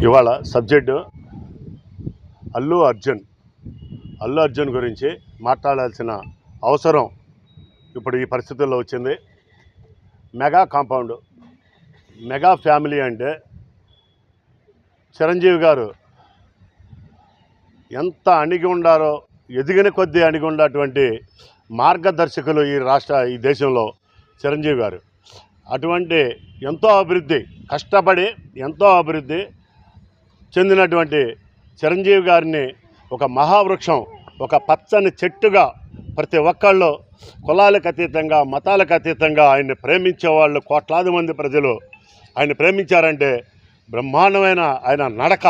ఇవాళ సబ్జెక్టు అల్లు అర్జున్ గురించి మాట్లాడాల్సిన అవసరం ఇప్పుడు ఈ పరిస్థితుల్లో వచ్చింది. మెగా కాంపౌండ్, మెగా ఫ్యామిలీ అంటే చిరంజీవి గారు ఎంత అణిగి ఉండారో, ఎదిగిన కొద్దీ అణిగి ఉన్నటువంటి మార్గదర్శకులు ఈ దేశంలో చిరంజీవి గారు. అటువంటి ఎంతో అభివృద్ధి, కష్టపడి ఎంతో అభివృద్ధి చెందినటువంటి చిరంజీవి గారిని ఒక మహావృక్షం, ఒక పచ్చని చెట్టుగా ప్రతి ఒక్కళ్ళు కులాలకు అతీతంగా, మతాలకు అతీతంగా ఆయన్ని ప్రేమించేవాళ్ళు కోట్లాది మంది ప్రజలు ఆయన ప్రేమించారంటే బ్రహ్మాండమైన ఆయన నడక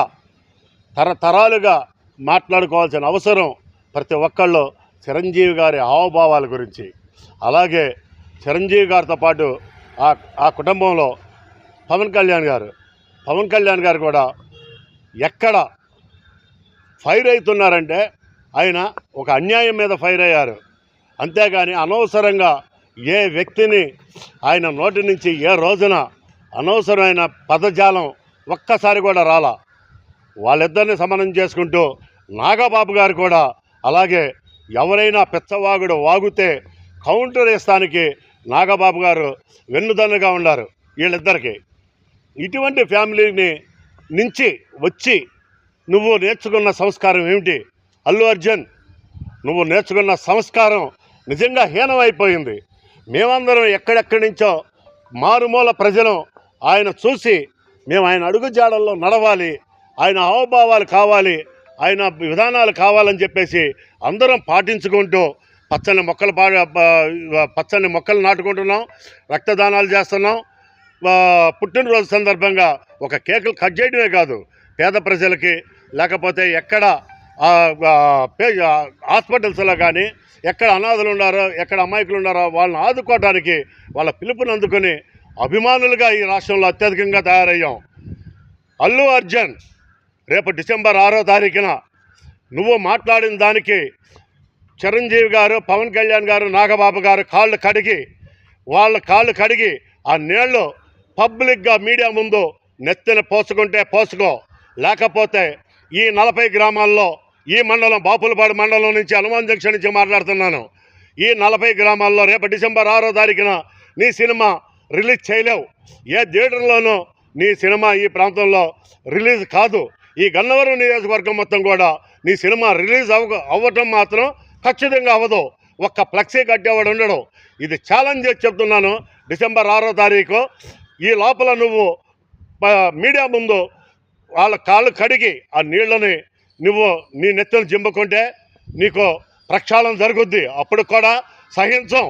తరతరాలుగా మాట్లాడుకోవాల్సిన అవసరం ప్రతి ఒక్కళ్ళు చిరంజీవి గారి హావభావాల గురించి. అలాగే చిరంజీవి గారితో పాటు ఆ కుటుంబంలో పవన్ కళ్యాణ్ గారు కూడా ఎక్కడ ఫైర్ అవుతున్నారంటే ఆయన ఒక అన్యాయం మీద ఫైర్ అయ్యారు. అంతేగాని అనవసరంగా ఏ వ్యక్తిని ఆయన నోటి నుంచి ఏ రోజున అనవసరమైన పదజాలం ఒక్కసారి కూడా రాలా. వాళ్ళిద్దరిని సమన్వయం చేసుకుంటూ నాగబాబు గారు కూడా అలాగే ఎవరైనా పిచ్చవాగుడు వాగుతే కౌంటర్ వేస్తానికి నాగబాబు గారు వెన్నుదన్నుగా ఉన్నారు వీళ్ళిద్దరికి. ఇటువంటి ఫ్యామిలీని నుంచి వచ్చి నువ్వు నేర్చుకున్న సంస్కారం ఏమిటి అల్లు అర్జున్? నువ్వు నేర్చుకున్న సంస్కారం నిజంగా హీనమైపోయింది. మేమందరం ఎక్కడెక్కడి నుంచో మారుమూల ప్రజలు ఆయన చూసి మేము ఆయన అడుగుజాడల్లో నడవాలి, ఆయన హావభావాలు కావాలి, ఆయన విధానాలు కావాలని చెప్పేసి అందరం పాటించుకుంటూ పచ్చని మొక్కలు నాటుకుంటున్నాం, రక్తదానాలు చేస్తున్నాం. పుట్టినరోజు సందర్భంగా ఒక కేకులు కట్ చేయడమే కాదు, పేద ప్రజలకి లేకపోతే ఎక్కడ హాస్పిటల్స్లో కానీ ఎక్కడ అనాథలు ఉన్నారో, ఎక్కడ అమాయకులు ఉన్నారో వాళ్ళని ఆదుకోవడానికి వాళ్ళ పిలుపుని అందుకొని అభిమానులుగా ఈ రాష్ట్రంలో అత్యధికంగా తయారయ్యాం. అల్లు అర్జున్ రేపు డిసెంబర్ 6వ తారీఖున నువ్వు మాట్లాడిన దానికి చిరంజీవి గారు, పవన్ కళ్యాణ్ గారు, నాగబాబు గారు వాళ్ళ కాళ్ళు కడిగి ఆ నీళ్లు పబ్లిక్గా మీడియా ముందు నెత్తిన పోసుకుంటే పోసుకో, లేకపోతే ఈ 40 గ్రామాల్లో ఈ మండలం బాపులపాడు మండలం నుంచి హనుమాన్ జంక్షన్ నుంచి మాట్లాడుతున్నాను. ఈ 40 గ్రామాల్లో రేపు డిసెంబర్ 6వ తారీఖున నీ సినిమా రిలీజ్ చేయలేవు. ఏ థియేటర్లోనూ నీ సినిమా ఈ ప్రాంతంలో రిలీజ్ కాదు. ఈ గన్నవరం నియోజకవర్గం మొత్తం కూడా నీ సినిమా రిలీజ్ అవ్వటం మాత్రం ఖచ్చితంగా అవ్వదు. ఒక్క ఫ్లెక్సీ కట్టేవాడు ఉండడు. ఇది ఛాలెంజ్ చేసి చెప్తున్నాను. డిసెంబర్ 6వ తారీఖు ఈ లోపల నువ్వు మీడియా ముందు వాళ్ళ కాళ్ళు కడిగి ఆ నీళ్ళని నువ్వు నీ నెత్తిని జింపుకుంటే నీకు ప్రక్షాళన జరుగుద్ది. అప్పుడు కూడా సహించం.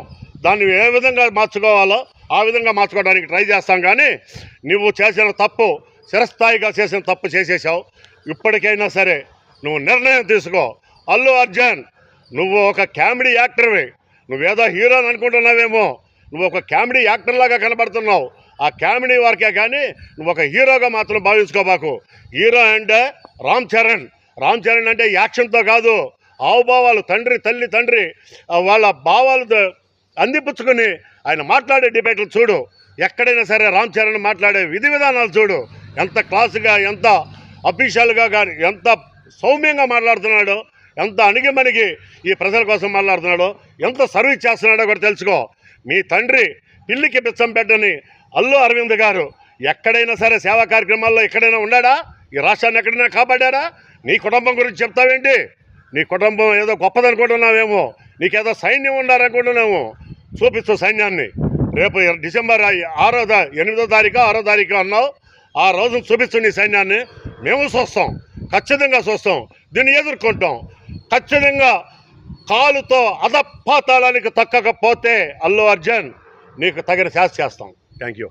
దాన్ని ఏ విధంగా మార్చుకోవాలో ఆ విధంగా మార్చుకోవడానికి ట్రై చేస్తాం. కానీ నువ్వు చేసిన తప్పు, చిరస్థాయిగా చేసిన తప్పు చేసేసావు. ఇప్పటికైనా సరే నువ్వు నిర్ణయం తీసుకో. అల్లు అర్జున్, నువ్వు ఒక కామెడీ యాక్టర్వి. నువ్వేదో హీరోని అనుకుంటున్నావేమో, నువ్వు ఒక కామెడీ యాక్టర్లాగా కనబడుతున్నావు. ఆ కామెడీ వరకే కానీ నువ్వు ఒక హీరోగా మాత్రం భావించుకోబాకు. హీరో అంటే రామ్ చరణ్ అంటే యాక్షన్తో కాదు, హావభావాలు, తల్లి వాళ్ళ భావాలతో అందిపుచ్చుకొని ఆయన మాట్లాడే డిబేట్లు చూడు. ఎక్కడైనా సరే రామ్ చరణ్ మాట్లాడే విధి విధానాలు చూడు. ఎంత క్లాసుగా, ఎంత అఫీషియల్గా కానీ, ఎంత సౌమ్యంగా మాట్లాడుతున్నాడో, ఎంత అణిగిమణిగి ఈ ప్రజల కోసం మాట్లాడుతున్నాడో, ఎంత సర్వీస్ చేస్తున్నాడో కూడా తెలుసుకో. మీ తండ్రి పిల్లికి బిచ్చం పెట్టని అల్లు అరవింద్ గారు ఎక్కడైనా సరే సేవా కార్యక్రమాల్లో ఎక్కడైనా ఉన్నాడా? ఈ రాష్ట్రాన్ని ఎక్కడైనా కాపాడారా? నీ కుటుంబం గురించి చెప్తావేంటి? నీ కుటుంబం ఏదో గొప్పదనుకుంటున్నావేమో, నీకేదో సైన్యం ఉండాలనుకుంటున్నామో. చూపిస్తూ సైన్యాన్ని రేపు డిసెంబర్ 8వ తారీఖు 6వ తారీఖు అన్నావు. ఆ రోజున చూపిస్తూ నీ సైన్యాన్ని మేము చూస్తాం, ఖచ్చితంగా చూస్తాం, దీన్ని ఎదుర్కొంటాం. ఖచ్చితంగా కాలుతో అధపాతాళానికి తక్కకపోతే అల్లు అర్జున్ నీకు తగిన శాస్తి చేస్తాం. Thank you.